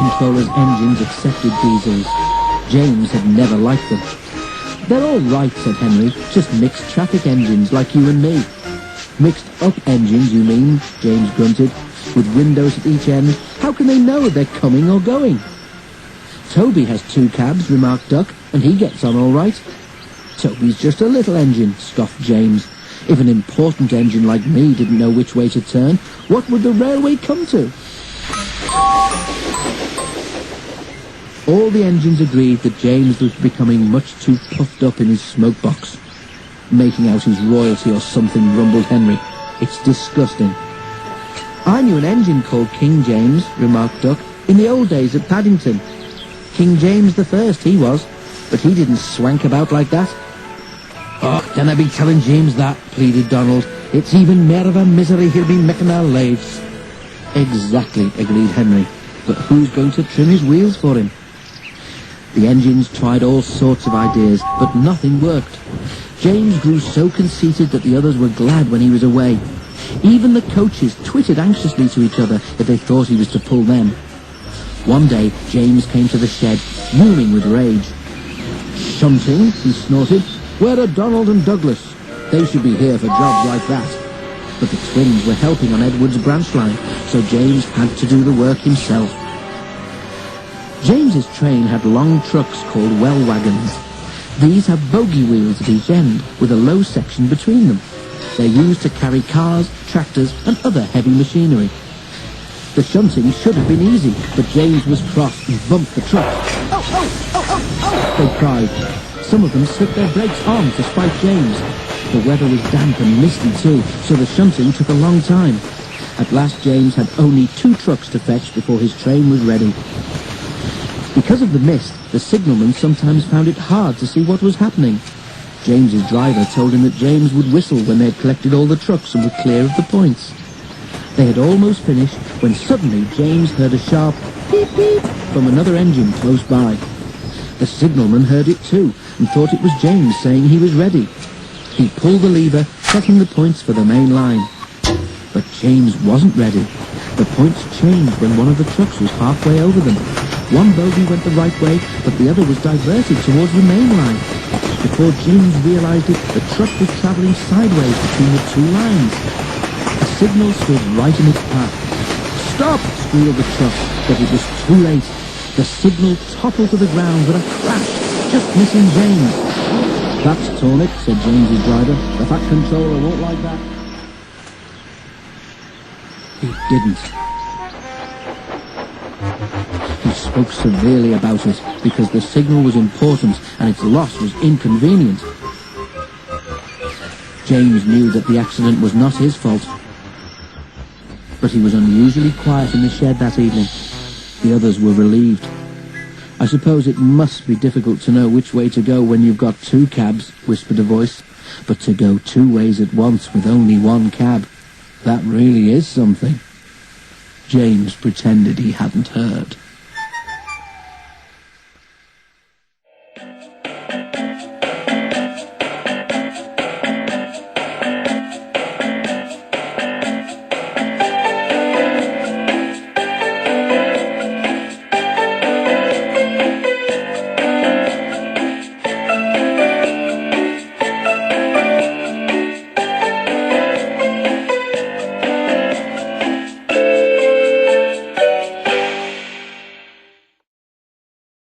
controller's engines accepted diesels. James had never liked them. "They're all right," said Henry, "just mixed traffic engines like you and me." "Mixed up engines, you mean?" James grunted. "With windows at each end, how can they know they're coming or going?" "Toby has 2 cabs, remarked Duck, "and he gets on all right." "Toby's just a little engine," scoffed James. "If an important engine like me didn't know which way to turn, what would the railway come to?" All the engines agreed that James was becoming much too puffed up in his smoke box. "Making out his royalty or something," grumbled Henry. "It's disgusting." "I knew an engine called King James," remarked Duck, "in the old days at Paddington. King James the First, he was, but he didn't swank about like that." "Oh, can I be telling James that?" pleaded Donald. "It's even more of a misery he'll be making our lives." "Exactly," agreed Henry, "but who's going to trim his wheels for him?" The engines tried all sorts of ideas, but nothing worked. James grew so conceited that the others were glad when he was away. Even the coaches twittered anxiously to each other if they thought he was to pull them. One day, James came to the shed, fuming with rage. "Shunting," he snorted. "Where are Donald and Douglas? They should be here for jobs like that." But the twins were helping on Edward's branch line, so James had to do the work himself. James's train had long trucks called Well Wagons. These have bogey wheels at each end, with a low section between them. They're used to carry cars, tractors, and other heavy machinery. The shunting should have been easy, but James was cross and bumped the truck. "Oh, oh, oh, oh, oh!" they cried. Some of them slipped their brakes on to spite James. The weather was damp and misty too, so the shunting took a long time. At last James had only 2 trucks to fetch before his train was ready. Because of the mist, the signalman sometimes found it hard to see what was happening. James's driver told him that James would whistle when they had collected all the trucks and were clear of the points. They had almost finished when suddenly James heard a sharp beep beep from another engine close by. The signalman heard it too and thought it was James saying he was ready. He pulled the lever, setting the points for the main line. But James wasn't ready. The points changed when one of the trucks was halfway over them. One bogey went the right way, but the other was diverted towards the main line. Before James realized it, the truck was traveling sideways between the 2 lines. A signal stood right in its path. "Stop!" squealed the truck, but it was too late. The signal toppled to the ground with a crash, just missing James. "That's torn it," said James's driver. "The Fat Controller won't like that." It didn't. He spoke severely about it because the signal was important and its loss was inconvenient. James knew that the accident was not his fault. But he was unusually quiet in the shed that evening. The others were relieved. "I suppose it must be difficult to know which way to go when you've got 2 cabs," whispered a voice. "But to go 2 ways at once with only 1 cab, that really is something." James pretended he hadn't heard.